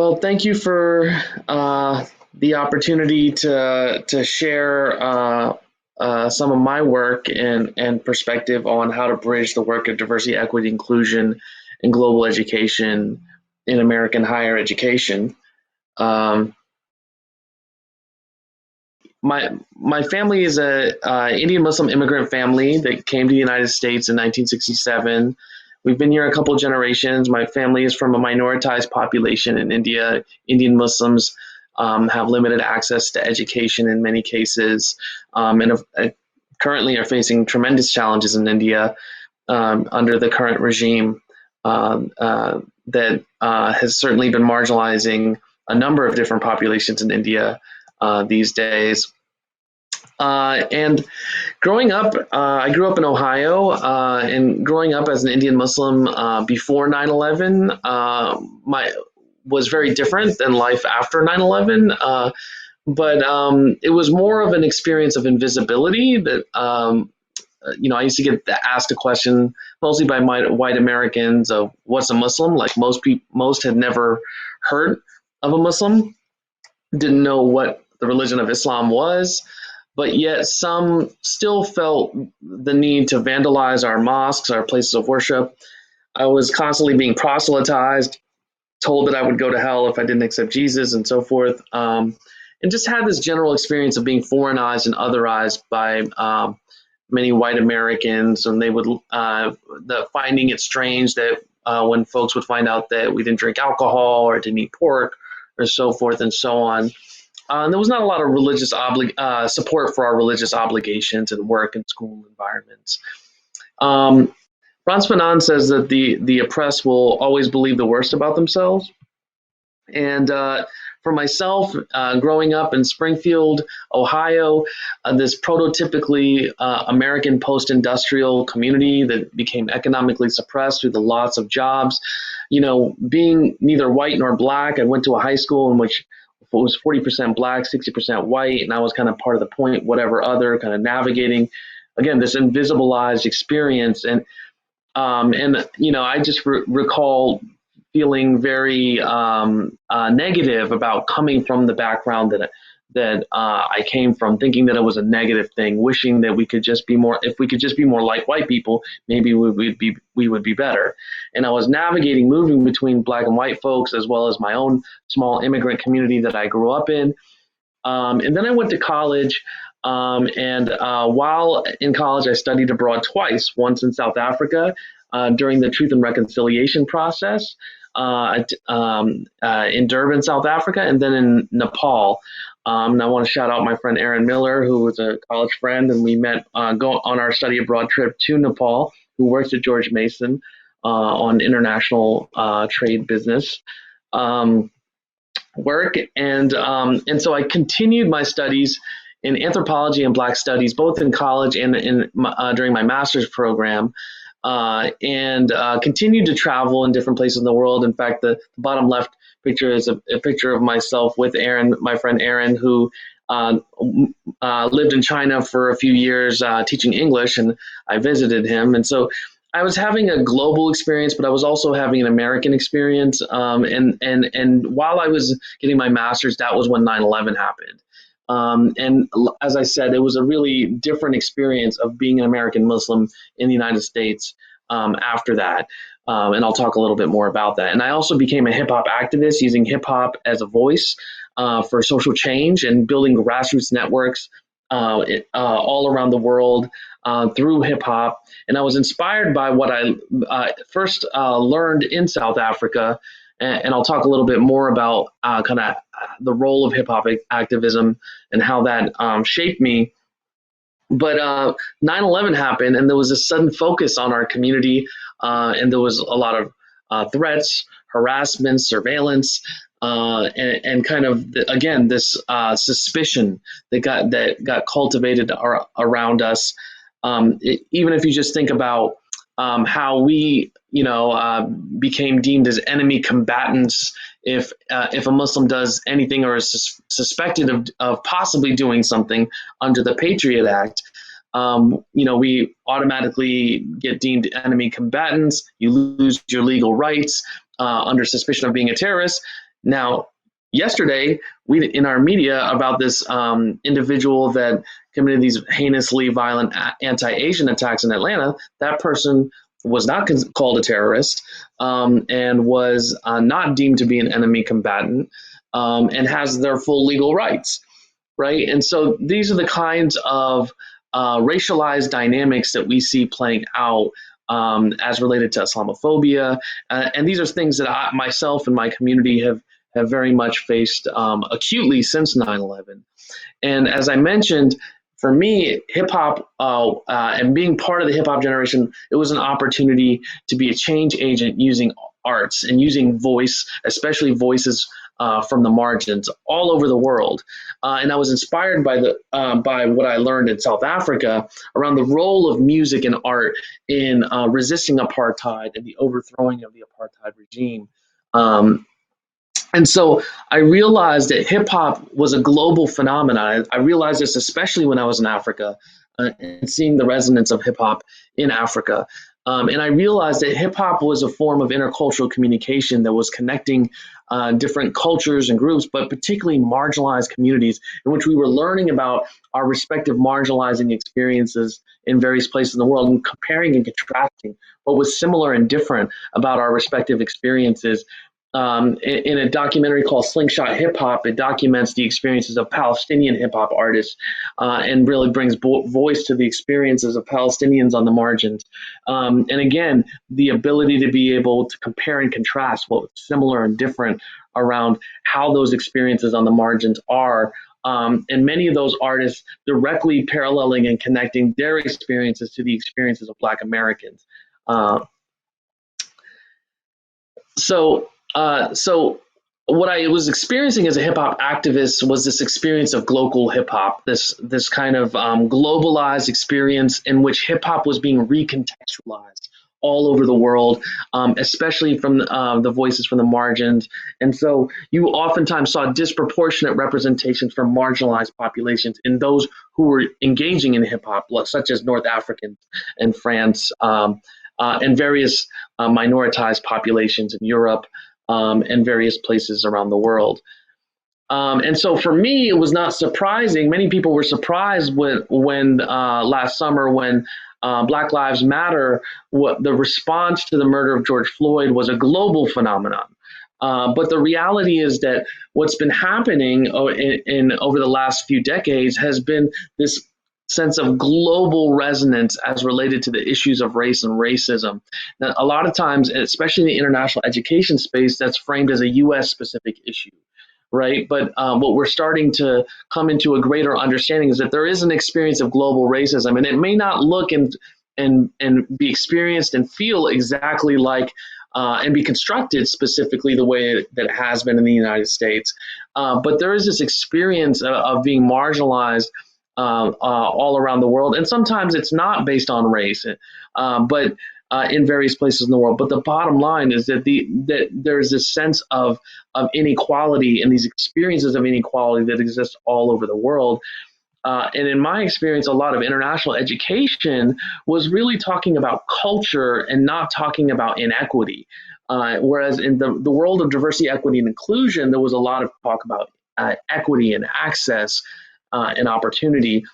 Well, thank you for the opportunity to share some of my work and perspective on how to bridge the work of diversity, equity, inclusion, and global education in American higher education. Um, my family is a Indian Muslim immigrant family that came to the United States in 1967. We've been here a couple of generations. My family is from a minoritized population in India. Indian Muslims have limited access to education in many cases, and currently are facing tremendous challenges in India under the current regime that has certainly been marginalizing a number of different populations in India these days. And growing up, I grew up in Ohio, and growing up as an Indian Muslim before 9/11 was very different than life after 9/11. But it was more of an experience of invisibility that, I used to get asked a question mostly by white Americans of what's a Muslim? Like most had never heard of a Muslim, didn't know what the religion of Islam was, but yet some still felt the need to vandalize our mosques, our places of worship. I was constantly being proselytized, told that I would go to hell if I didn't accept Jesus and so forth. And just had this general experience of being foreignized and otherized by many white Americans. And they would, finding it strange that when folks would find out that we didn't drink alcohol or didn't eat pork or so forth and so on. There was not a lot of religious support for our religious obligations and work and school environments. Frantz Fanon says that the oppressed will always believe the worst about themselves. And for myself, growing up in Springfield, Ohio, this prototypically American post-industrial community that became economically suppressed through the loss of jobs, being neither white nor black, I went to a high school in which it was 40% black, 60% white, and I was kind of part of the point, whatever other, kind of navigating, again, this invisibilized experience. And I just recall feeling very negative about coming from the background that I came from, thinking that it was a negative thing, wishing that we could just be more, if we could just be more like white people, maybe we would be better. And I was navigating, moving between black and white folks, as well as my own small immigrant community that I grew up in. And then I went to college. And while in college, I studied abroad twice, once in South Africa during the Truth and Reconciliation process in Durban, South Africa, and then in Nepal. And I want to shout out my friend Aaron Miller, who was a college friend, and we met go on our study abroad trip to Nepal, who works at George Mason on international trade business work. And so I continued my studies in anthropology and Black studies, both in college and during my master's program, and continued to travel in different places in the world. In fact, the bottom left picture is a picture of myself with Aaron, my friend Aaron, who lived in China for a few years teaching English, and I visited him. And so I was having a global experience, but I was also having an American experience. And while I was getting my master's, that was when 9/11 happened. And as I said, it was a really different experience of being an American Muslim in the United States after that. And I'll talk a little bit more about that. And I also became a hip hop activist, using hip hop as a voice for social change and building grassroots networks all around the world through hip hop. And I was inspired by what I first learned in South Africa. And I'll talk a little bit more about kind of the role of hip hop activism and how that shaped me. But 9/11 happened, and there was a sudden focus on our community, and there was a lot of threats, harassment, surveillance, and kind of again this suspicion that got cultivated around us. Even if you just think about how we, became deemed as enemy combatants if a Muslim does anything or is suspected of possibly doing something under the Patriot Act. We automatically get deemed enemy combatants. You lose your legal rights under suspicion of being a terrorist. Now, yesterday, we in our media about this individual that committed these heinously violent anti-Asian attacks in Atlanta, that person was not called a terrorist, and was not deemed to be an enemy combatant, and has their full legal rights, right? And so these are the kinds of racialized dynamics that we see playing out as related to Islamophobia. And these are things that I, myself and my community have very much faced acutely since 9/11. And as I mentioned, for me, hip hop and being part of the hip hop generation, it was an opportunity to be a change agent using arts and using voice, especially voices from the margins all over the world. And I was inspired by what I learned in South Africa around the role of music and art in resisting apartheid and the overthrowing of the apartheid regime. And so I realized that hip hop was a global phenomenon. I realized this especially when I was in Africa, and seeing the resonance of hip hop in Africa. And I realized that hip hop was a form of intercultural communication that was connecting different cultures and groups, but particularly marginalized communities, in which we were learning about our respective marginalizing experiences in various places in the world and comparing and contrasting what was similar and different about our respective experiences. In a documentary called Slingshot HipHop, it documents the experiences of Palestinian hip hop artists, and really brings voice to the experiences of Palestinians on the margins. And again, the ability to be able to compare and contrast what's similar and different around how those experiences on the margins are. And many of those artists directly paralleling and connecting their experiences to the experiences of Black Americans. So what I was experiencing as a hip hop activist was this experience of global hip hop, this kind of globalized experience in which hip hop was being recontextualized all over the world, especially from the voices from the margins. And so you oftentimes saw disproportionate representations from marginalized populations in those who were engaging in hip hop, such as North Africans and France, and various minoritized populations in Europe, and various places around the world. And so for me, it was not surprising. Many people were surprised when last summer, when Black Lives Matter, what the response to the murder of George Floyd was a global phenomenon. But the reality is that what's been happening in over the last few decades has been this sense of global resonance as related to the issues of race and racism. Now, a lot of times, especially in the international education space, that's framed as a U.S. specific issue, right? But what we're starting to come into a greater understanding is that there is an experience of global racism, and it may not look and be experienced and feel exactly like and be constructed specifically the way that it has been in the United States. But there is this experience of being marginalized all around the world. And sometimes it's not based on race, but in various places in the world. But the bottom line is that that there's this sense of inequality and these experiences of inequality that exist all over the world. And in my experience, a lot of international education was really talking about culture and not talking about inequity. Whereas in the world of diversity, equity, and inclusion, there was a lot of talk about equity and access and opportunity.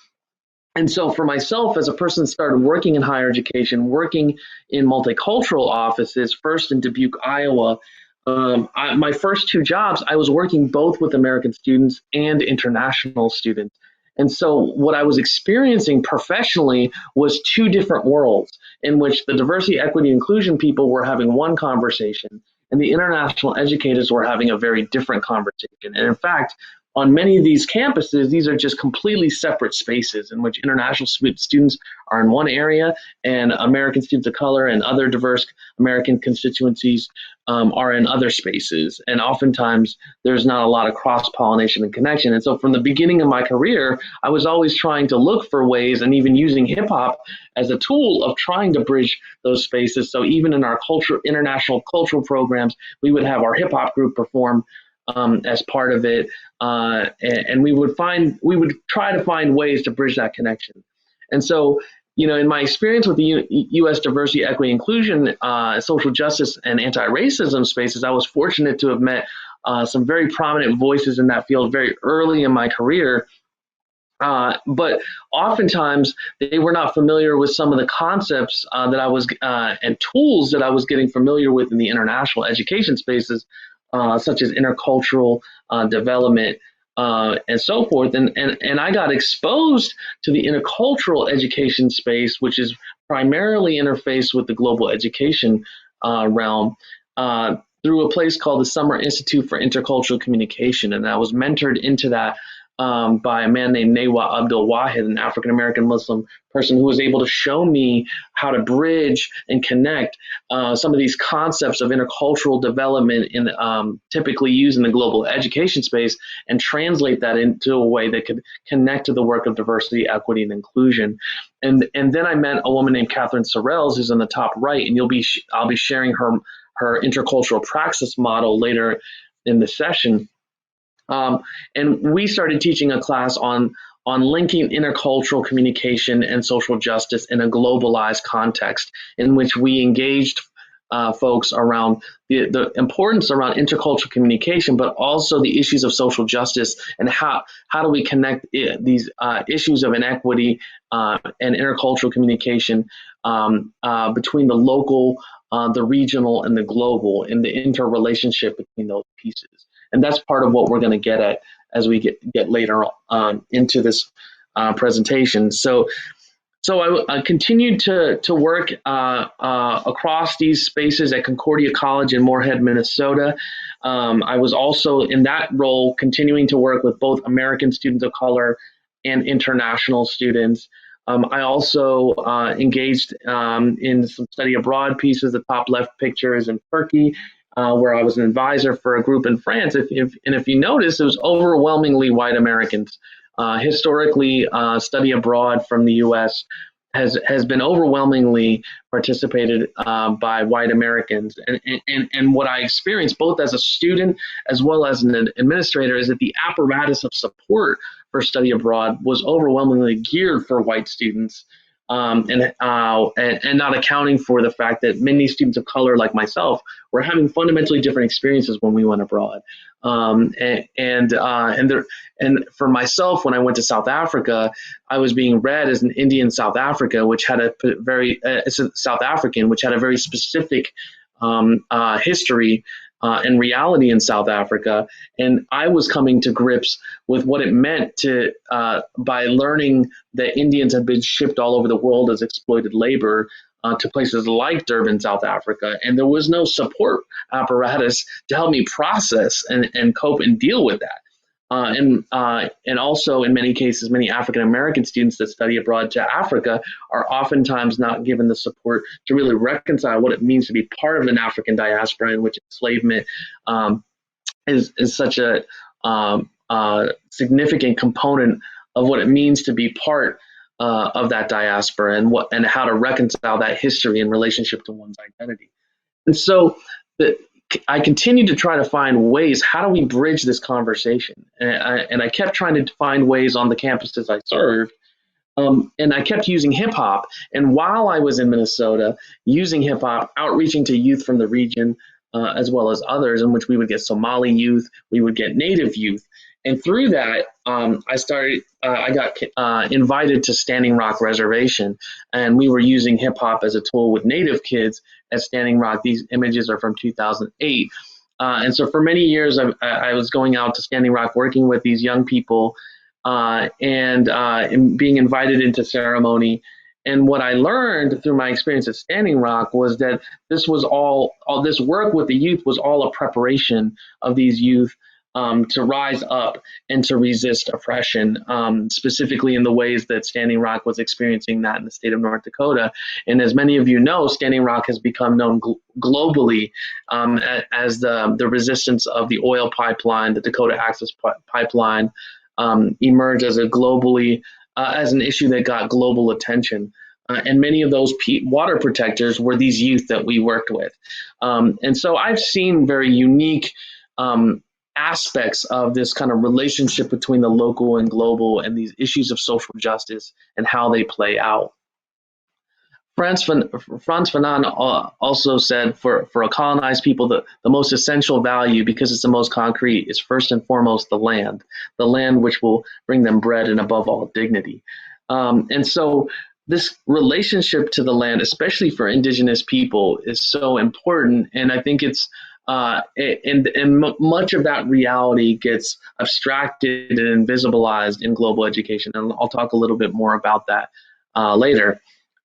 And so for myself, as a person that started working in higher education, working in multicultural offices, first in Dubuque, Iowa, my first two jobs, I was working both with American students and international students. And so what I was experiencing professionally was two different worlds in which the diversity, equity, inclusion people were having one conversation and the international educators were having a very different conversation. And in fact, on many of these campuses, these are just completely separate spaces in which international students are in one area and American students of color and other diverse American constituencies are in other spaces. And oftentimes there's not a lot of cross-pollination and connection. And so from the beginning of my career, I was always trying to look for ways and even using hip hop as a tool of trying to bridge those spaces. So even in our international cultural programs, we would have our hip hop group perform as part of it, and we would try to find ways to bridge that connection. And so, in my experience with the U.S. diversity, equity, inclusion, social justice, and anti-racism spaces, I was fortunate to have met some very prominent voices in that field very early in my career. But oftentimes they were not familiar with some of the concepts that I was and tools that I was getting familiar with in the international education spaces, such as intercultural development and so forth. And I got exposed to the intercultural education space, which is primarily interfaced with the global education realm. Through a place called the Summer Institute for Intercultural Communication. And I was mentored into that by a man named Newa Abdul Wahid, an African-American Muslim person who was able to show me how to bridge and connect some of these concepts of intercultural development in typically used in the global education space and translate that into a way that could connect to the work of diversity, equity, and inclusion. And then I met a woman named Catherine Sorrells, who's on the top right, and I'll be sharing her intercultural praxis model later in the session. And we started teaching a class on linking intercultural communication and social justice in a globalized context, in which we engaged folks around the importance around intercultural communication, but also the issues of social justice and how do we connect these issues of inequity and intercultural communication between the local, the regional, and the global, and the interrelationship between those pieces. And that's part of what we're going to get at as we get later into this presentation. So I continued to work across these spaces at Concordia College in Moorhead, Minnesota. I was also in that role continuing to work with both American students of color and international students. I also engaged in some study abroad pieces. The top left picture is in Turkey, where I was an advisor for a group in France. If you notice, it was overwhelmingly white Americans. Historically, study abroad from the U.S. has been overwhelmingly participated by white Americans. And what I experienced both as a student as well as an administrator is that the apparatus of support for study abroad was overwhelmingly geared for white students. And not accounting for the fact that many students of color like myself were having fundamentally different experiences when we went abroad. And for myself, when I went to South Africa, I was being read as an Indian South Africa, which had a South African, which had a very specific history and reality in South Africa. And I was coming to grips with what it meant to, by learning that Indians had been shipped all over the world as exploited labor to places like Durban, South Africa. And there was no support apparatus to help me process and cope and deal with that. And also, in many cases, many African American students that study abroad to Africa are oftentimes not given the support to really reconcile what it means to be part of an African diaspora, in which enslavement is such a significant component of what it means to be part of that diaspora, and how to reconcile that history in relationship to one's identity. And so I continued to try to find ways, how do we bridge this conversation? And I kept trying to find ways on the campuses I served. And I kept using hip hop. And while I was in Minnesota, using hip hop, outreaching to youth from the region, as well as others, in which we would get Somali youth, we would get Native youth. And through that, I got invited to Standing Rock Reservation, and we were using hip hop as a tool with Native kids at Standing Rock. These images are from 2008. And so for many years, I was going out to Standing Rock, working with these young people and being invited into ceremony. And what I learned through my experience at Standing Rock was that this was all this work with the youth was all a preparation of these youth to rise up and to resist oppression, specifically in the ways that Standing Rock was experiencing that in the state of North Dakota. And as many of you know, Standing Rock has become known globally as the resistance of the oil pipeline, the Dakota Access Pipeline, emerged as as an issue that got global attention. And many of those water protectors were these youth that we worked with. And so I've seen very unique aspects of this kind of relationship between the local and global and these issues of social justice and how they play out. Frantz Fanon also said for a colonized people, the most essential value, because it's the most concrete, is first and foremost the land which will bring them bread and above all dignity. And so this relationship to the land, especially for indigenous people, is so important. And I think it's much of that reality gets abstracted and invisibilized in global education. And I'll talk a little bit more about that later.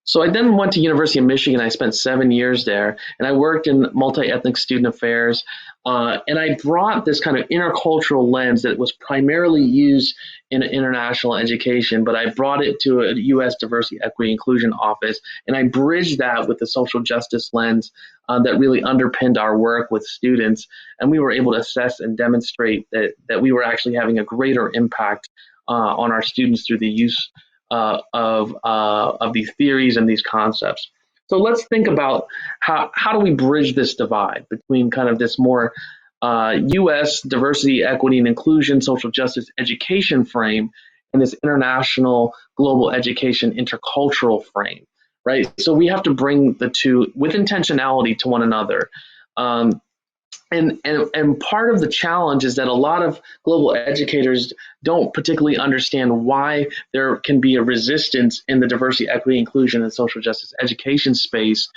So I then went to University of Michigan. I spent 7 years there, and I worked in multi-ethnic student affairs. And I brought this kind of intercultural lens that was primarily used in international education, but I brought it to a U.S. diversity, equity, inclusion office, and I bridged that with the social justice lens that really underpinned our work with students. And we were able to assess and demonstrate that we were actually having a greater impact on our students through the use of these theories and these concepts. So let's think about how do we bridge this divide between kind of this more U.S. diversity, equity, and inclusion, social justice education frame and this international global education intercultural frame, right? So we have to bring the two with intentionality to one another. And part of the challenge is that a lot of global educators don't particularly understand why there can be a resistance in the diversity, equity, inclusion, and social justice education space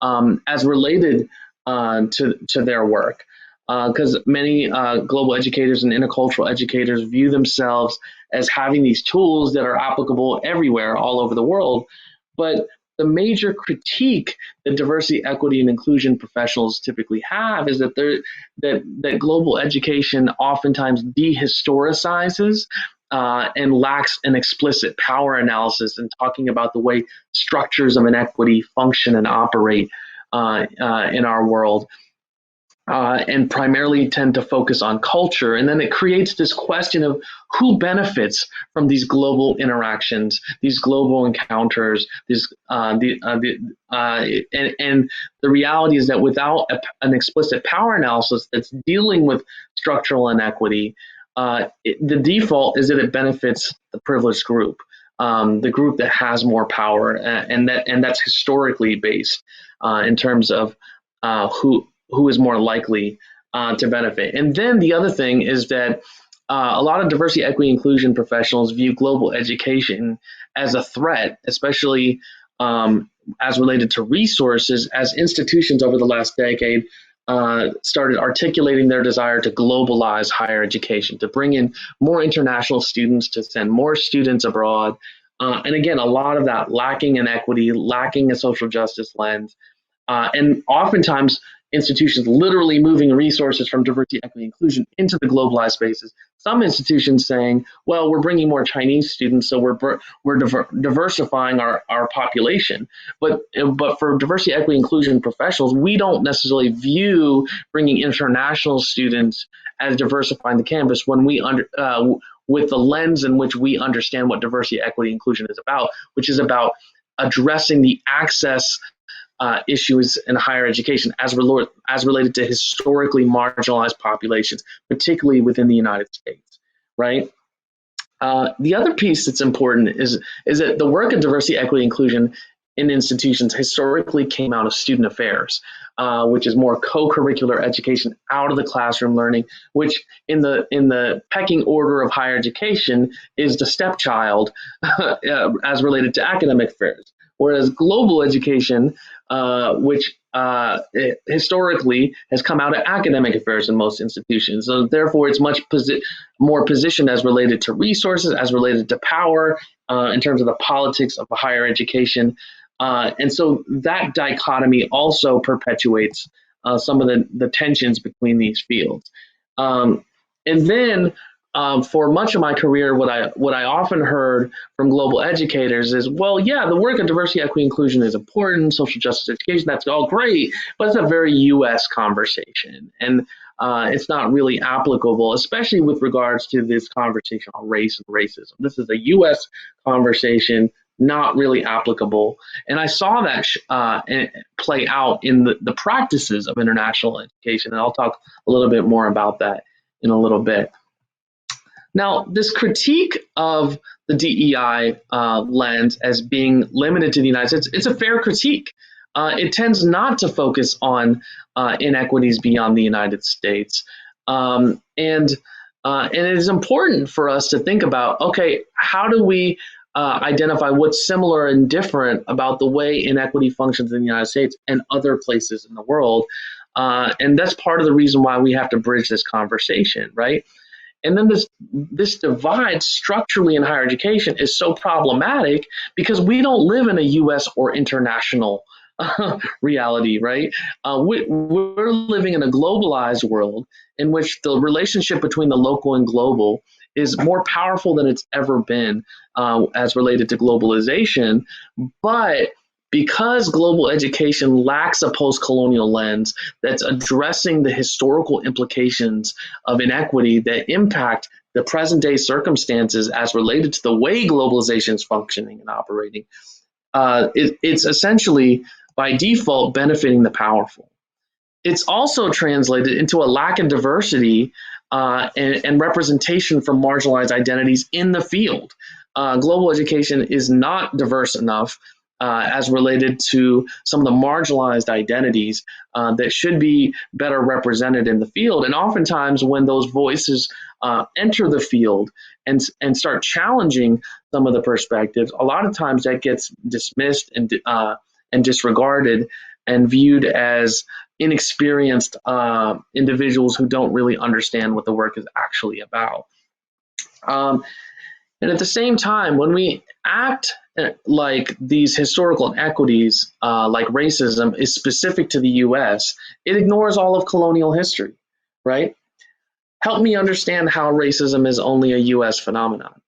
as related to their work. Because many global educators and intercultural educators view themselves as having these tools that are applicable everywhere, all over the world. But the major critique that diversity, equity, and inclusion professionals typically have is that that global education oftentimes dehistoricizes and lacks an explicit power analysis in talking about the way structures of inequity function and operate in our world. And primarily tend to focus on culture. And then it creates this question of who benefits from these global interactions, these global encounters, and the reality is that without an explicit power analysis that's dealing with structural inequity, the default is that it benefits the privileged group, the group that has more power, and that's historically based in terms of who is more likely to benefit. And then the other thing is that a lot of diversity, equity, inclusion professionals view global education as a threat, especially as related to resources, as institutions over the last decade started articulating their desire to globalize higher education, to bring in more international students, to send more students abroad. And again, a lot of that lacking in equity, lacking a social justice lens, and oftentimes institutions literally moving resources from diversity, equity, inclusion into the globalized spaces. Some institutions saying, well, we're bringing more Chinese students, so we're diversifying our population. But for diversity, equity, inclusion professionals, we don't necessarily view bringing international students as diversifying the campus when we with the lens in which we understand what diversity, equity, inclusion is about, which is about addressing the access issues in higher education as related to historically marginalized populations, particularly within the United States, right? The other piece that's important is that the work of diversity, equity, inclusion in institutions historically came out of student affairs, which is more co-curricular education out of the classroom learning, which in the pecking order of higher education is the stepchild as related to academic affairs. Whereas global education, which historically has come out of academic affairs in most institutions. So therefore, it's much more positioned as related to resources, as related to power, in terms of the politics of higher education. And so that dichotomy also perpetuates some of the tensions between these fields. And then for much of my career, what I often heard from global educators is, well, yeah, the work of diversity, equity, inclusion is important, social justice education, that's all great, but it's a very U.S. conversation. And it's not really applicable, especially with regards to this conversation on race and racism. This is a U.S. conversation, not really applicable. And I saw that play out in the practices of international education. And I'll talk a little bit more about that in a little bit. Now, this critique of the DEI lens as being limited to the United States, it's a fair critique. It tends not to focus on inequities beyond the United States. And it is important for us to think about, okay, how do we identify what's similar and different about the way inequity functions in the United States and other places in the world? And that's part of the reason why we have to bridge this conversation, right? And then this divide structurally in higher education is so problematic because we don't live in a US or international reality, right? We're living in a globalized world in which the relationship between the local and global is more powerful than it's ever been as related to globalization. But because global education lacks a post-colonial lens that's addressing the historical implications of inequity that impact the present day circumstances as related to the way globalization is functioning and operating, it's essentially by default benefiting the powerful. It's also translated into a lack of diversity and representation from marginalized identities in the field. Global education is not diverse enough as related to some of the marginalized identities that should be better represented in the field. And oftentimes when those voices enter the field and start challenging some of the perspectives, a lot of times that gets dismissed and disregarded and viewed as inexperienced individuals who don't really understand what the work is actually about. And at the same time, when we act like these historical inequities, like racism, is specific to the US, it ignores all of colonial history, right? Help me understand how racism is only a US phenomenon.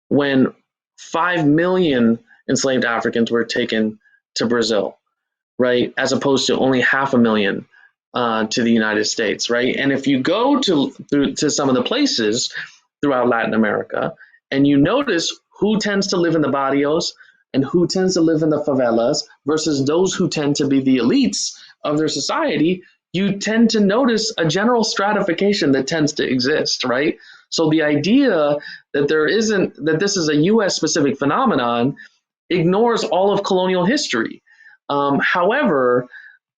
When 5 million enslaved Africans were taken to Brazil, right, as opposed to only 500,000 to the United States, right? And if you go to some of the places throughout Latin America, and you notice who tends to live in the barrios and who tends to live in the favelas versus those who tend to be the elites of their society, you tend to notice a general stratification that tends to exist, right? So the idea that this is a US specific phenomenon ignores all of colonial history. However,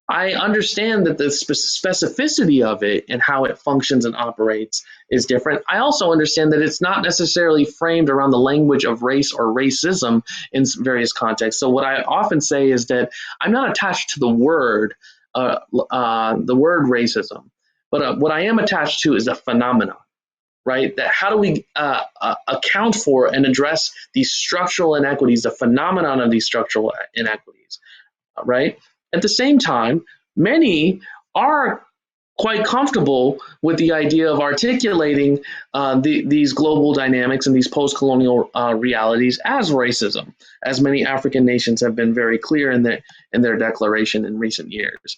I understand that the specificity of it and how it functions and operates is different. I also understand that it's not necessarily framed around the language of race or racism in various contexts. So what I often say is that I'm not attached to the word racism, but what I am attached to is a phenomenon, right? That how do we account for and address these structural inequities, the phenomenon of these structural inequities, right? At the same time, many are quite comfortable with the idea of articulating these global dynamics and these post-colonial realities as racism, as many African nations have been very clear in their declaration in recent years.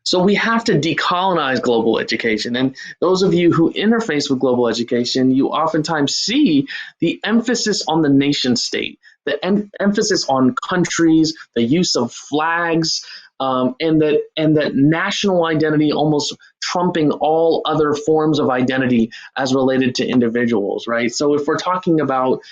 So we have to decolonize global education. And those of you who interface with global education, you oftentimes see the emphasis on the nation state, the emphasis on countries, the use of flags, and that national identity almost trumping all other forms of identity as related to individuals, right? So if we're talking about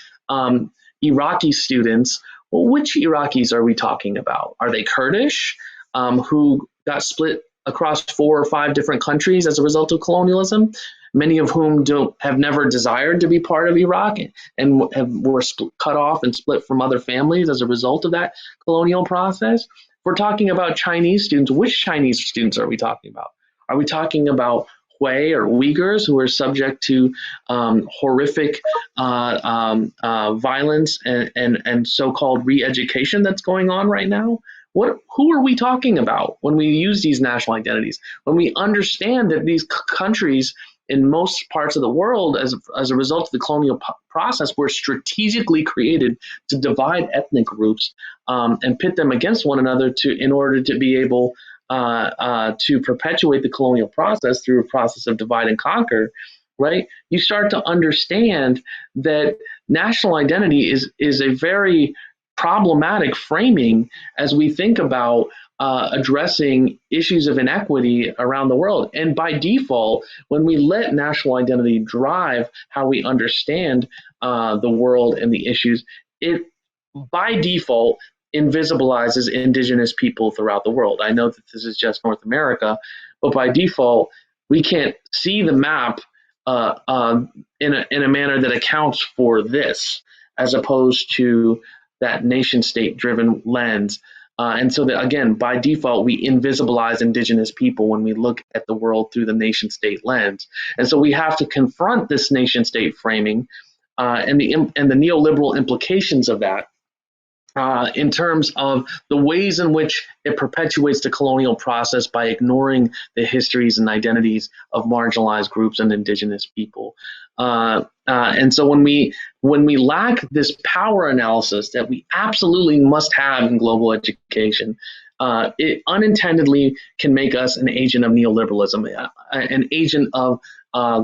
Iraqi students, well, which Iraqis are we talking about? Are they Kurdish, who got split across 4 or 5 different countries as a result of colonialism, many of whom have never desired to be part of Iraq and were cut off and split from other families as a result of that colonial process? If we're talking about Chinese students, which Chinese students are we talking about? Are we talking about Hui or Uyghurs who are subject to horrific violence and so-called re-education that's going on right now? Who are we talking about when we use these national identities? When we understand that these countries in most parts of the world, as a result of the colonial process, were strategically created to divide ethnic groups and pit them against one another in order to be able to perpetuate the colonial process through a process of divide and conquer, right? You start to understand that national identity is a very problematic framing as we think about addressing issues of inequity around the world. And by default, when we let national identity drive how we understand the world and the issues, it by default invisibilizes indigenous people throughout the world. I know that this is just North America, but by default, we can't see the map in a manner that accounts for this, as opposed to that nation state driven lens. And so that, again, by default, we invisibilize indigenous people when we look at the world through the nation state lens. And so we have to confront this nation state framing and the neoliberal implications of that in terms of the ways in which it perpetuates the colonial process by ignoring the histories and identities of marginalized groups and indigenous people. And so when we lack this power analysis that we absolutely must have in global education, it unintendedly can make us an agent of neoliberalism, an agent of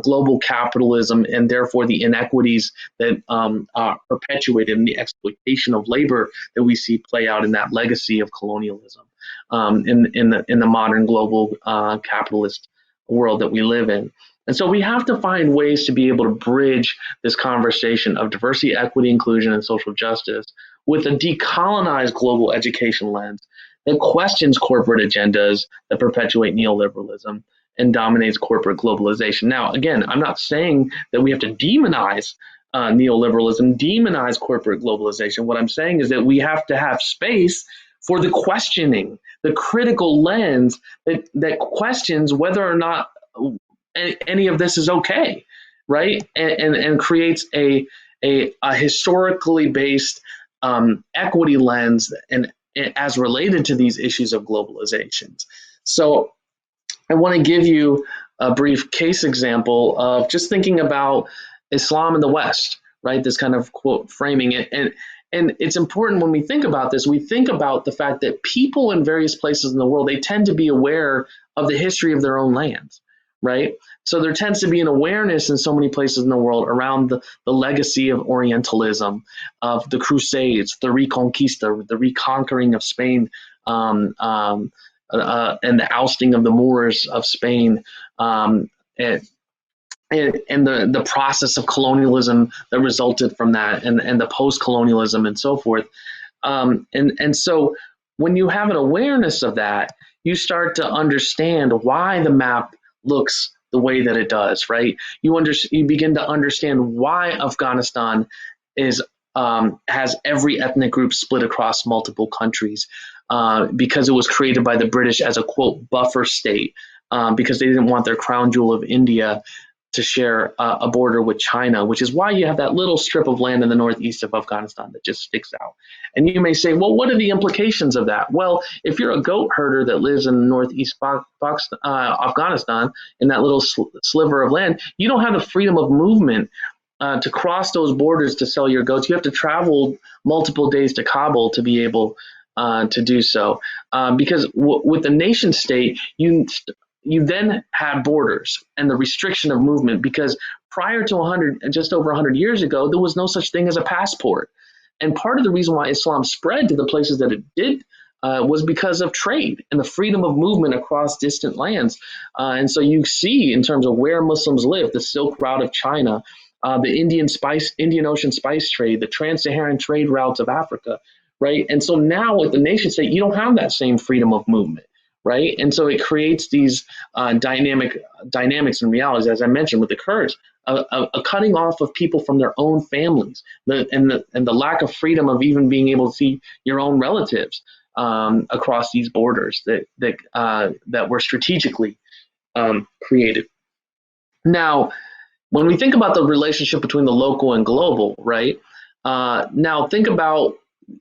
global capitalism, and therefore the inequities that are perpetuated in the exploitation of labor that we see play out in that legacy of colonialism in the modern global capitalist world that we live in. And so we have to find ways to be able to bridge this conversation of diversity, equity, inclusion, and social justice with a decolonized global education lens that questions corporate agendas that perpetuate neoliberalism and dominates corporate globalization. Now, again, I'm not saying that we have to demonize neoliberalism, demonize corporate globalization. What I'm saying is that we have to have space for the questioning, the critical lens that questions whether or not any of this is okay, right? And creates a historically based equity lens and as related to these issues of globalizations. So I want to give you a brief case example of just thinking about Islam in the West, right? This kind of quote framing it. And it's important when we think about this, we think about the fact that people in various places in the world, they tend to be aware of the history of their own lands, right? So there tends to be an awareness in so many places in the world around the legacy of Orientalism, of the Crusades, the Reconquista, the reconquering of Spain, and the ousting of the Moors of Spain, and the process of colonialism that resulted from that, and the post-colonialism and so forth. And so when you have an awareness of that, you start to understand why the map looks the way that it does, right? You begin to understand why Afghanistan has every ethnic group split across multiple countries, because it was created by the British as a, quote, buffer state, because they didn't want their crown jewel of India to share a border with China, which is why you have that little strip of land in the northeast of Afghanistan that just sticks out. And you may say, well, what are the implications of that? Well, if you're a goat herder that lives in northeast Afghanistan, in that little sliver of land, you don't have the freedom of movement to cross those borders to sell your goats. You have to travel multiple days to Kabul to be able to do so. Because with the nation state, you then had borders and the restriction of movement, because prior to just over 100 years ago, there was no such thing as a passport. And part of the reason why Islam spread to the places that it did was because of trade and the freedom of movement across distant lands. And so you see, in terms of where Muslims live, the Silk Route of China, the Indian Ocean spice trade, the trans-Saharan trade routes of Africa, right? And so now with the nation state, you don't have that same freedom of movement, right? And so it creates these dynamics and realities, as I mentioned with the Kurds, a cutting off of people from their own families, and the lack of freedom of even being able to see your own relatives across these borders that were strategically created. Now, when we think about the relationship between the local and global, right? Now think about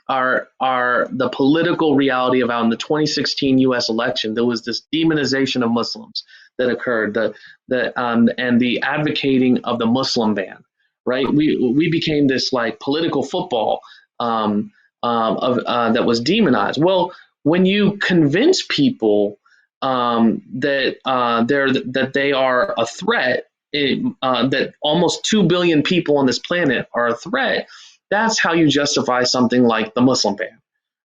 the political reality of how in the 2016 U.S. election there was this demonization of Muslims that occurred, and the advocating of the Muslim ban, right? We became this like political football that was demonized. Well, when you convince people that they are a threat, that almost 2 billion people on this planet are a threat, that's how you justify something like the Muslim ban,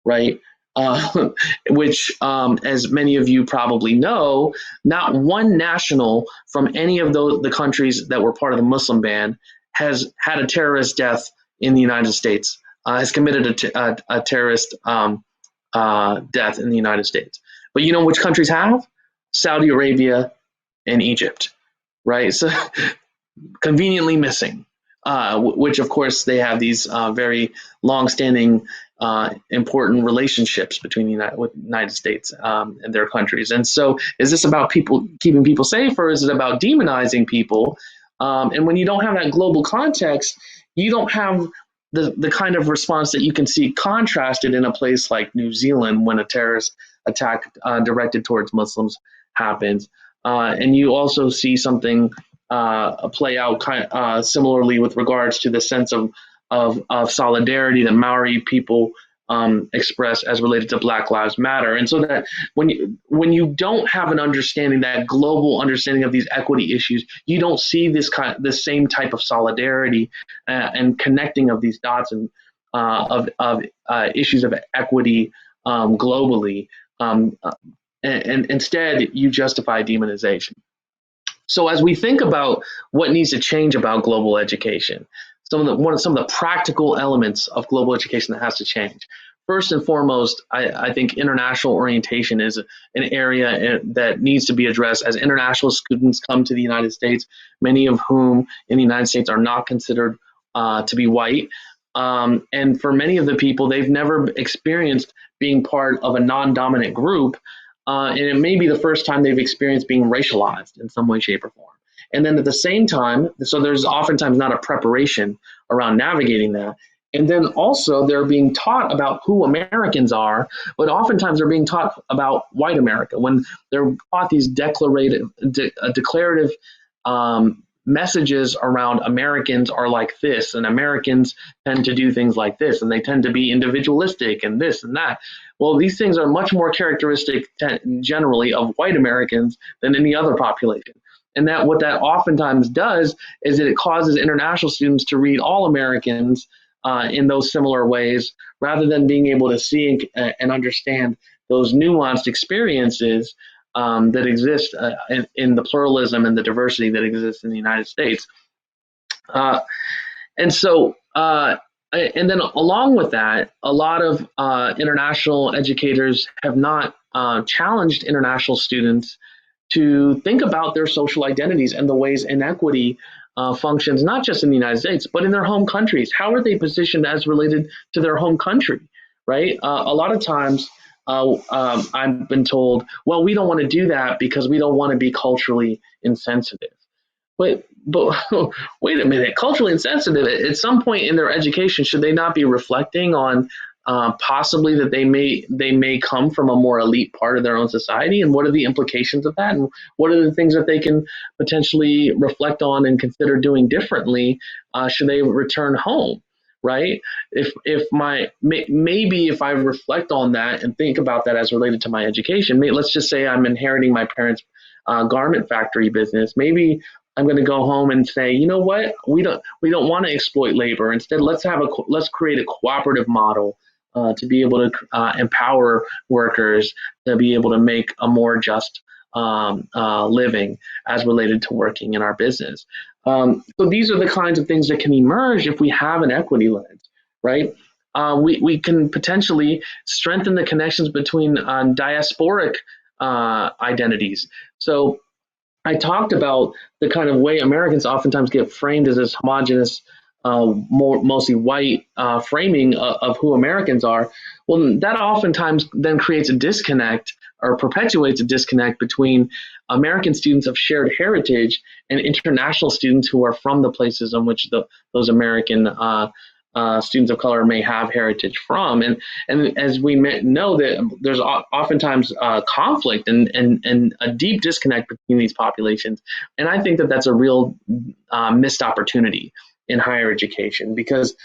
right? Uh, which, as many of you probably know, not one national from any of the countries that were part of the Muslim ban has had a terrorist death in the United States, has committed a terrorist death in the United States. But you know which countries have? Saudi Arabia and Egypt, right? So conveniently missing, which of course they have these very long-standing, important relationships between the United States and their countries. And so, is this about people keeping people safe, or is it about demonizing people? And when you don't have that global context, you don't have the kind of response that you can see contrasted in a place like New Zealand when a terrorist attack directed towards Muslims happens. And you also see something play out similarly with regards to the sense of solidarity that Maori people express as related to Black Lives Matter. And so that when you don't have an understanding, that global understanding of these equity issues, you don't see this same type of solidarity and connecting of these dots and of issues of equity globally. And instead, you justify demonization. So as we think about what needs to change about global education, some of the practical elements of global education that has to change. First and foremost, I think international orientation is an area that needs to be addressed as international students come to the United States, many of whom in the United States are not considered to be white. And for many of the people, they've never experienced being part of a non-dominant group. And it may be the first time they've experienced being racialized in some way, shape, or form. And then at the same time, so there's oftentimes not a preparation around navigating that. And then also they're being taught about who Americans are, but oftentimes they're being taught about white America when they're taught these declarative messages around Americans are like this, and Americans tend to do things like this, and they tend to be individualistic and this and that. Well, these things are much more characteristic generally of white Americans than any other population. And that what that oftentimes does is that it causes international students to read all Americans in those similar ways, rather than being able to see and understand those nuanced experiences that exist in the pluralism and the diversity that exists in the United States. And then along with that, a lot of international educators have not challenged international students to think about their social identities and the ways inequity functions, not just in the United States, but in their home countries. How are they positioned as related to their home country, right? A lot of times I've been told, well, we don't want to do that because we don't want to be culturally insensitive. But wait a minute, culturally insensitive, at some point in their education, should they not be reflecting on possibly that they may come from a more elite part of their own society, and what are the implications of that, and what are the things that they can potentially reflect on and consider doing differently should they return home, right? Maybe if I reflect on that and think about that as related to my education, let's just say I'm inheriting my parents' garment factory business. Maybe I'm going to go home and say, you know what, we don't want to exploit labor. Instead, let's create a cooperative model to be able to empower workers to be able to make a more just living as related to working in our business. So these are the kinds of things that can emerge if we have an equity lens, right? We can potentially strengthen the connections between diasporic identities. So I talked about the kind of way Americans oftentimes get framed as this homogenous, mostly white framing of who Americans are. Well, that oftentimes then creates a disconnect or perpetuates a disconnect between American students of shared heritage and international students who are from the places in which those American students of color may have heritage from. And as we know, that there's oftentimes conflict and a deep disconnect between these populations. And I think that that's a real missed opportunity in higher education, because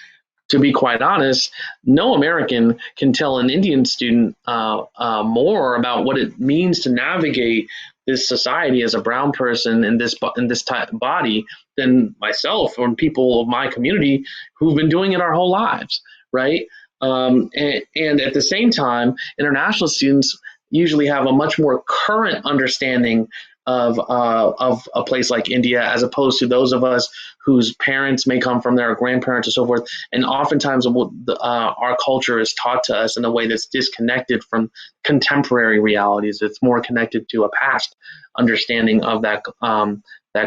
to be quite honest, no American can tell an Indian student more about what it means to navigate this society as a brown person in this body than myself or people of my community who've been doing it our whole lives, right? And at the same time, international students usually have a much more current understanding of a place like India, as opposed to those of us whose parents may come from there, or grandparents, and so forth. And oftentimes, our culture is taught to us in a way that's disconnected from contemporary realities. It's more connected to a past understanding of that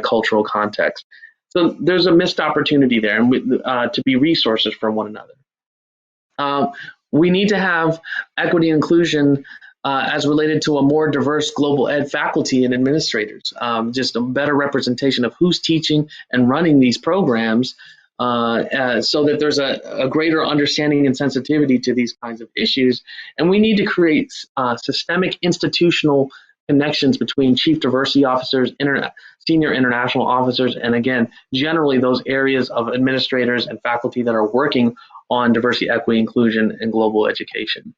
cultural context. So there's a missed opportunity there, and to be resources for one another. We need to have equity and inclusion as related to a more diverse global ed faculty and administrators, just a better representation of who's teaching and running these programs, so that there's a greater understanding and sensitivity to these kinds of issues. And we need to create systemic institutional connections between chief diversity officers, senior international officers, and again, generally those areas of administrators and faculty that are working on diversity, equity, inclusion, and global education.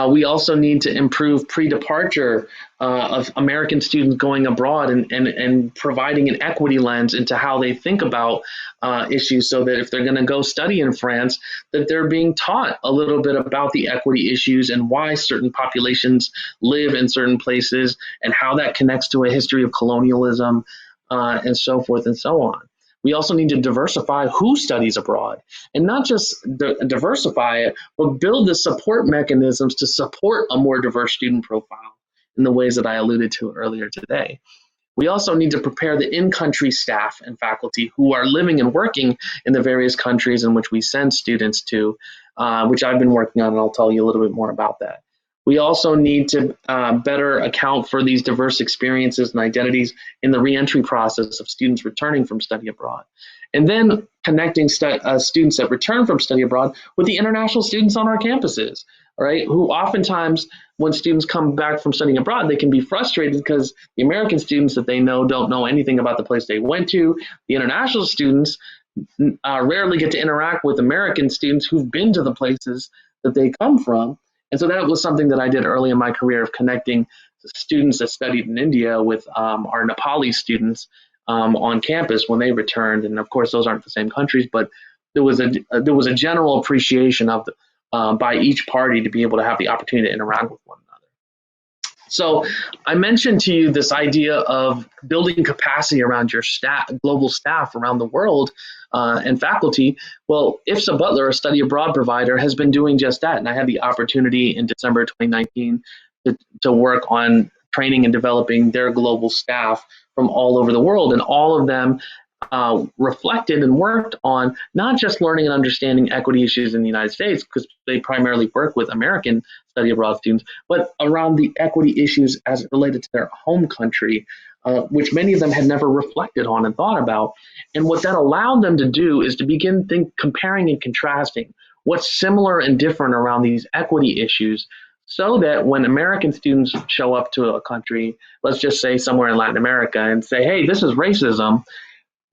We also need to improve pre-departure of American students going abroad and providing an equity lens into how they think about issues, so that if they're going to go study in France, that they're being taught a little bit about the equity issues and why certain populations live in certain places and how that connects to a history of colonialism and so forth and so on. We also need to diversify who studies abroad, and not just diversify it, but build the support mechanisms to support a more diverse student profile in the ways that I alluded to earlier today. We also need to prepare the in-country staff and faculty who are living and working in the various countries in which we send students to, which I've been working on, and I'll tell you a little bit more about that. We also need to better account for these diverse experiences and identities in the reentry process of students returning from study abroad. And then connecting students that return from study abroad with the international students on our campuses, right? Who oftentimes, when students come back from studying abroad, they can be frustrated because the American students that they know don't know anything about the place they went to. The international students rarely get to interact with American students who've been to the places that they come from. And so that was something that I did early in my career, of connecting students that studied in India with our Nepali students on campus when they returned. And of course, those aren't the same countries, but there was a general appreciation of by each party to be able to have the opportunity to interact with one another. So I mentioned to you this idea of building capacity around your global staff around the world and faculty. Well, IFSA Butler, a study abroad provider, has been doing just that. And I had the opportunity in December 2019 to work on training and developing their global staff from all over the world. And all of them reflected and worked on not just learning and understanding equity issues in the United States, because they primarily work with American study abroad students, but around the equity issues as related to their home country, which many of them had never reflected on and thought about. And what that allowed them to do is to begin comparing and contrasting what's similar and different around these equity issues, so that when American students show up to a country, let's just say somewhere in Latin America, and say, hey, this is racism,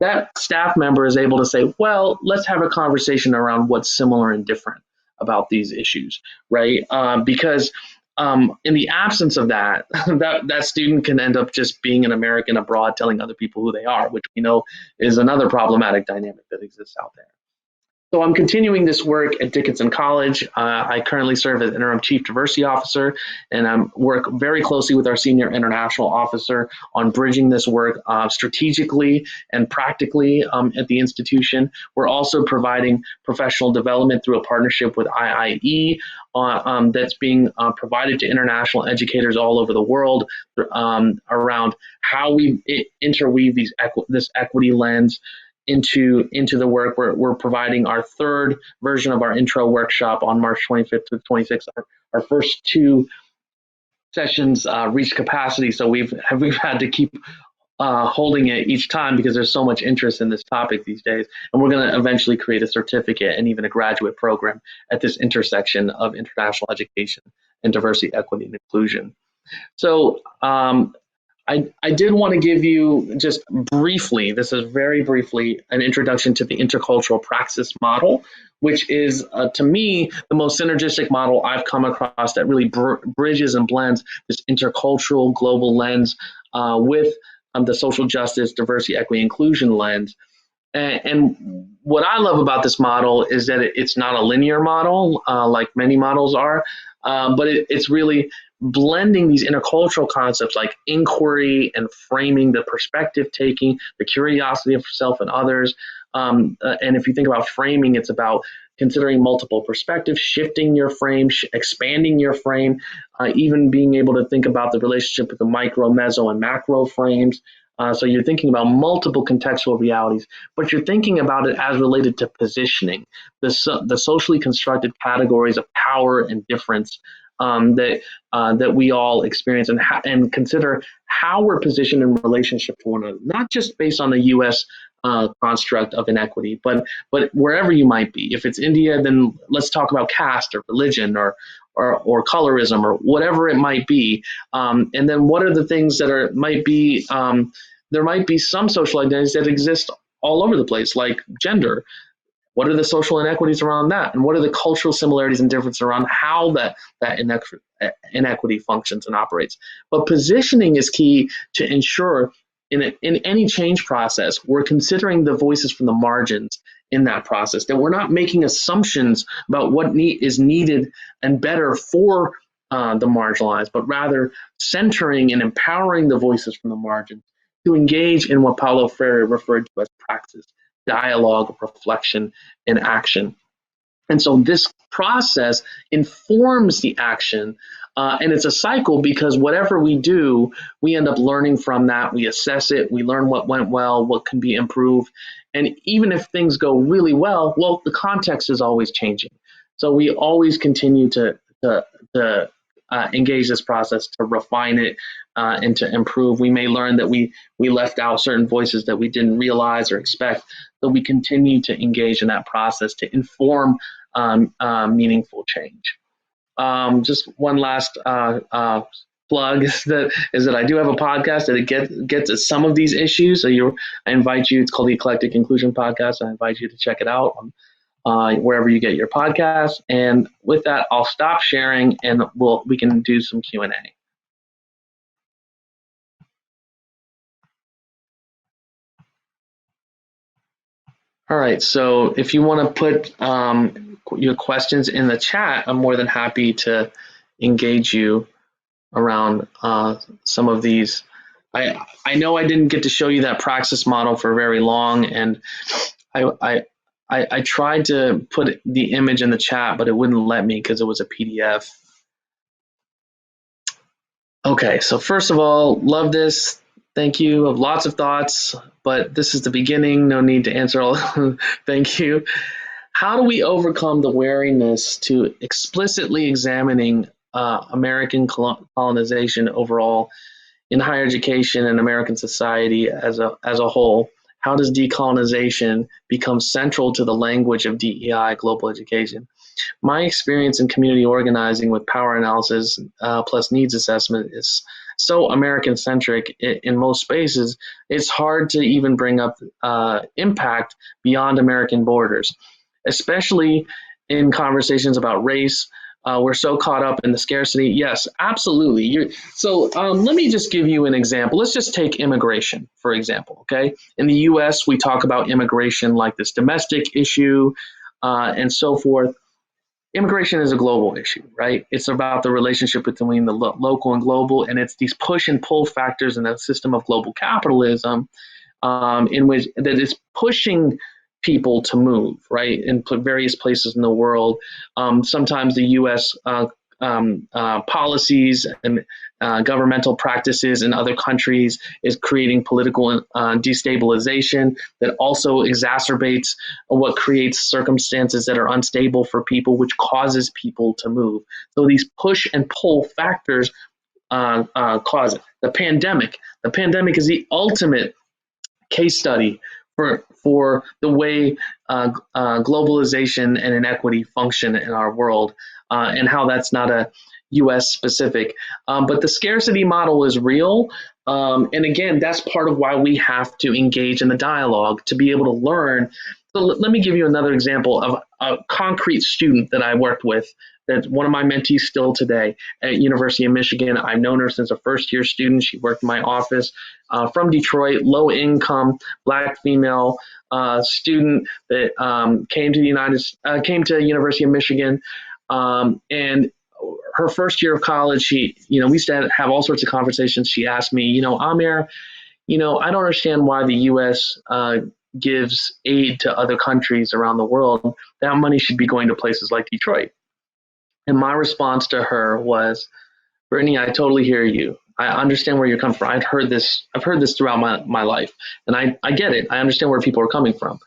that staff member is able to say, well, let's have a conversation around what's similar and different about these issues, right? Because in the absence of that, that student can end up just being an American abroad telling other people who they are, which we know is another problematic dynamic that exists out there. So I'm continuing this work at Dickinson College. I currently serve as interim chief diversity officer, and I work very closely with our senior international officer on bridging this work strategically and practically at the institution. We're also providing professional development through a partnership with IIE that's being provided to international educators all over the world around how we interweave this equity lens into the work. We're providing our third version of our intro workshop on March 25th to 26th. Our first two sessions reached capacity, so we've had to keep holding it each time because there's so much interest in this topic these days. And we're going to eventually create a certificate and even a graduate program at this intersection of international education and diversity, equity, and inclusion. So I did want to give you just briefly, this is very briefly, an introduction to the intercultural praxis model, which is, to me, the most synergistic model I've come across that really bridges and blends this intercultural global lens with the social justice, diversity, equity, inclusion lens. And what I love about this model is that it's not a linear model like many models are, but it's really blending these intercultural concepts like inquiry and framing, the perspective taking, the curiosity of self and others. And if you think about framing, it's about considering multiple perspectives, shifting your frame, expanding your frame, even being able to think about the relationship with the micro, meso, and macro frames. So you're thinking about multiple contextual realities, but you're thinking about it as related to positioning, the socially constructed categories of power and difference that we all experience, and consider how we're positioned in relationship to one another, not just based on the U.S. Construct of inequity, but wherever you might be. If it's India, then let's talk about caste or religion or colorism or whatever it might be. And then what are the things that might be, there might be some social identities that exist all over the place, like gender. What are the social inequities around that? And what are the cultural similarities and differences around how that inequity functions and operates? But positioning is key to ensure in any change process, we're considering the voices from the margins in that process, that we're not making assumptions about what is needed and better for the marginalized, but rather centering and empowering the voices from the margins to engage in what Paulo Freire referred to as praxis, dialogue, reflection, and action. And so this process informs the action, and it's a cycle because whatever we do, we end up learning from that. We assess it, we learn what went well, what can be improved. And even if things go really well, the context is always changing. So we always continue to engage this process, to refine it, and to improve. We may learn that we left out certain voices that we didn't realize or expect, but we continue to engage in that process to inform meaningful change. Just one last plug is that I do have a podcast that it gets at some of these issues. So I invite you. It's called the Eclectic Inclusion Podcast. I invite you to check it out on wherever you get your podcasts. And with that, I'll stop sharing and we can do some Q&A. All right, so if you want to put your questions in the chat, I'm more than happy to engage you around some of these. I know I didn't get to show you that praxis model for very long, and I tried to put the image in the chat, but it wouldn't let me because it was a PDF. Okay, so first of all, love this. Thank you. I have lots of thoughts, but this is the beginning. No need to answer all. Thank you. How do we overcome the wariness to explicitly examining American colonization overall in higher education and American society as a whole? How does decolonization become central to the language of DEI, global education? My experience in community organizing with power analysis plus needs assessment is so American-centric in most spaces, it's hard to even bring up impact beyond American borders, especially in conversations about race. We're so caught up in the scarcity. Yes, absolutely. So let me just give you an example. Let's just take immigration, for example, okay? In the US, we talk about immigration like this domestic issue and so forth. Immigration is a global issue, right? It's about the relationship between the local and global, and it's these push and pull factors in a system of global capitalism in which that is pushing people to move, right, in various places in the world. Sometimes the U.S. Policies and governmental practices in other countries is creating political destabilization that also exacerbates what creates circumstances that are unstable for people, which causes people to move. So these push and pull factors cause it. The pandemic is the ultimate case study for the way globalization and inequity function in our world, and how that's not a U.S. specific. But the scarcity model is real. And again, that's part of why we have to engage in the dialogue to be able to learn. So let me give you another example of a concrete student that I worked with. That's one of my mentees still today at University of Michigan. I've known her since a first year student. She worked in my office, from Detroit, low income, Black female student that came to University of Michigan, and her first year of college, we used to have all sorts of conversations. She asked me, Amir, I don't understand why the U.S. Gives aid to other countries around the world. That money should be going to places like Detroit. And my response to her was, Brittany, I totally hear you. I understand where you're coming from. I've heard this throughout my life, and I get it. I understand where people are coming from.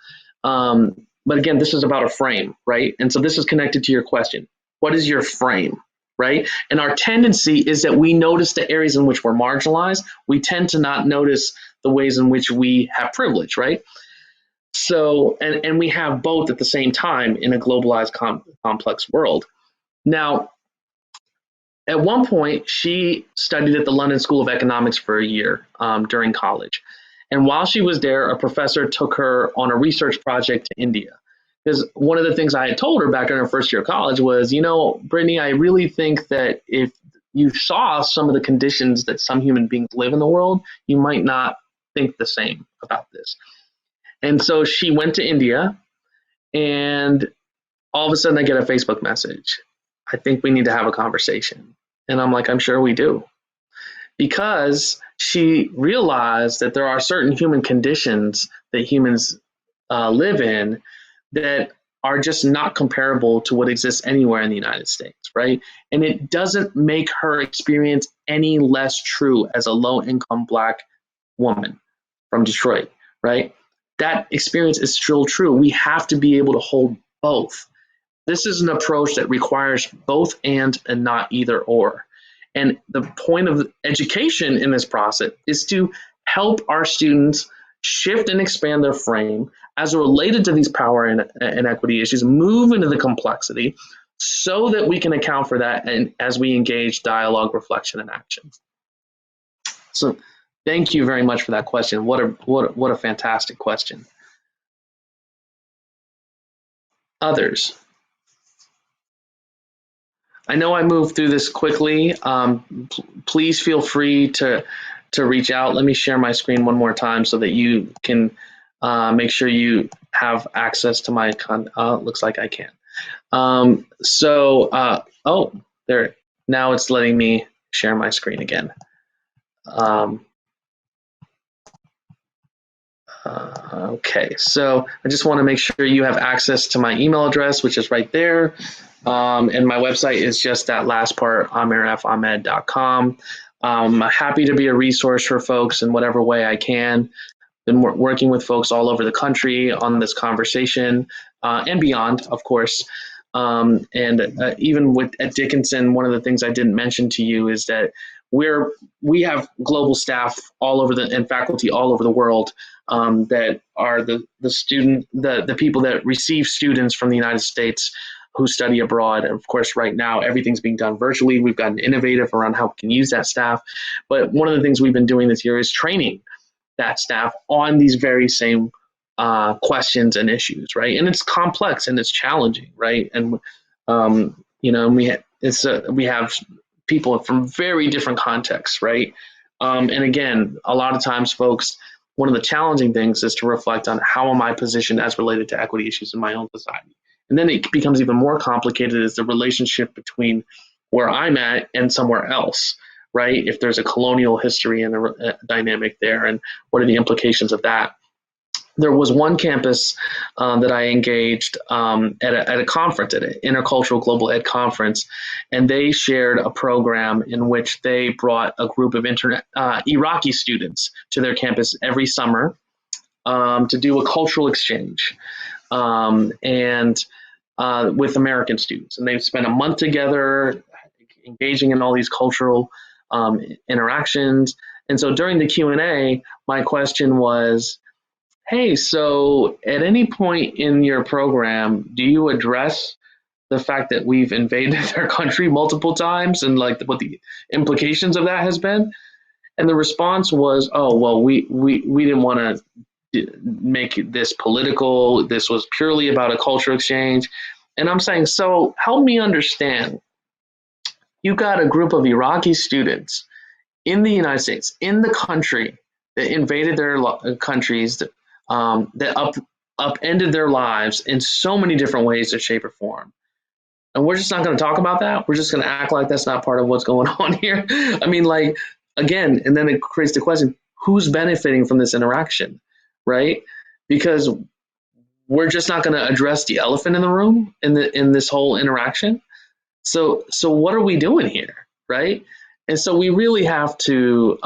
But again, this is about a frame, right? And so this is connected to your question. What is your frame, right? And our tendency is that we notice the areas in which we're marginalized. We tend to not notice the ways in which we have privilege, right? So, and we have both at the same time in a globalized, complex world. Now, at one point, she studied at the London School of Economics for a year during college. And while she was there, a professor took her on a research project to India. Because one of the things I had told her back in her first year of college was, Brittany, I really think that if you saw some of the conditions that some human beings live in the world, you might not think the same about this. And so she went to India, and all of a sudden I get a Facebook message. I think we need to have a conversation. And I'm like, I'm sure we do. Because she realized that there are certain human conditions that humans live in that are just not comparable to what exists anywhere in the United States, right? And it doesn't make her experience any less true as a low-income Black woman from Detroit, right? That experience is still true. We have to be able to hold both. This is an approach that requires both and not either or. And the point of education in this process is to help our students shift and expand their frame as related to these power and equity issues, move into the complexity so that we can account for that and as we engage dialogue, reflection, and action. So thank you very much for that question. What a fantastic question. Others. I know I moved through this quickly. Please feel free to reach out. Let me share my screen one more time so that you can make sure you have access to my looks like I can. Oh, there. Now it's letting me share my screen again. Okay, so I just want to make sure you have access to my email address, which is right there. And my website is just that last part, amirfahmed.com. I'm happy to be a resource for folks in whatever way I can. Been working with folks all over the country on this conversation and beyond, of course. Even at Dickinson, one of the things I didn't mention to you is that we have global staff all over and faculty all over the world that are the people that receive students from the United States who study abroad. And of course, right now, everything's being done virtually. We've gotten innovative around how we can use that staff. But one of the things we've been doing this year is training that staff on these very same questions and issues, right? And it's complex and it's challenging, right? And we have people from very different contexts, right? And again, a lot of times, folks, one of the challenging things is to reflect on how am I positioned as related to equity issues in my own society. And then it becomes even more complicated as the relationship between where I'm at and somewhere else, right? If there's a colonial history and a dynamic there, and what are the implications of that? There was one campus that I engaged at a conference, at an Intercultural Global Ed conference, and they shared a program in which they brought a group of Iraqi students to their campus every summer to do a cultural exchange with American students. And they spent a month together engaging in all these cultural interactions. And so during the Q&A, my question was, hey, so at any point in your program, do you address the fact that we've invaded their country multiple times and like what the implications of that has been? And the response was, oh, well, we didn't want to make this political. This was purely about a cultural exchange. And I'm saying, so help me understand. You got a group of Iraqi students in the United States, in the country that invaded their countries, that upended their lives in so many different ways, or shape, or form. And we're just not going to talk about that. We're just going to act like that's not part of what's going on here. I mean, like, again, and then it creates the question, who's benefiting from this interaction, right? Because we're just not going to address the elephant in the room in this whole interaction. So what are we doing here, right? And so we really have to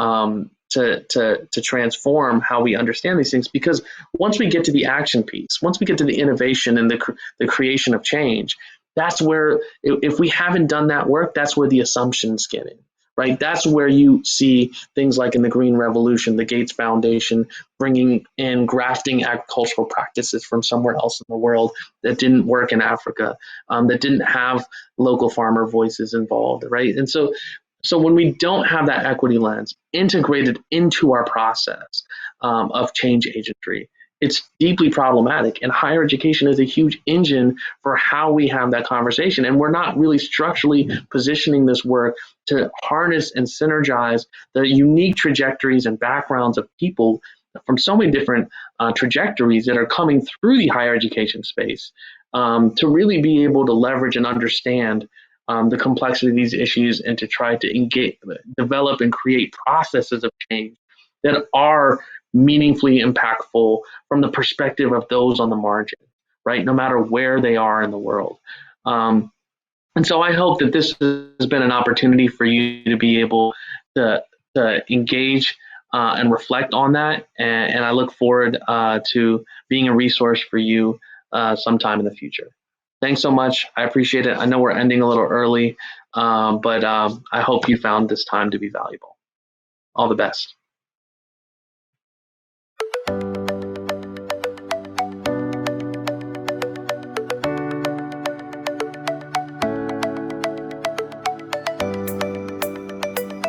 transform how we understand these things, because once we get to the action piece, once we get to the innovation and the creation of change, that's where, if we haven't done that work, that's where the assumptions get in, right? That's where you see things like in the Green Revolution, the Gates Foundation bringing in grafting agricultural practices from somewhere else in the world that didn't work in Africa, that didn't have local farmer voices involved, right? And so when we don't have that equity lens integrated into our process of change agentry, it's deeply problematic. And higher education is a huge engine for how we have that conversation. And we're not really structurally positioning this work to harness and synergize the unique trajectories and backgrounds of people from so many different trajectories that are coming through the higher education space, to really be able to leverage and understand the complexity of these issues, and to try to engage, develop, and create processes of change that are meaningfully impactful from the perspective of those on the margin, right? No matter where they are in the world. And so I hope that this has been an opportunity for you to be able to engage and reflect on that. And I look forward to being a resource for you sometime in the future. Thanks so much. I appreciate it. I know we're ending a little early, but I hope you found this time to be valuable. All the best.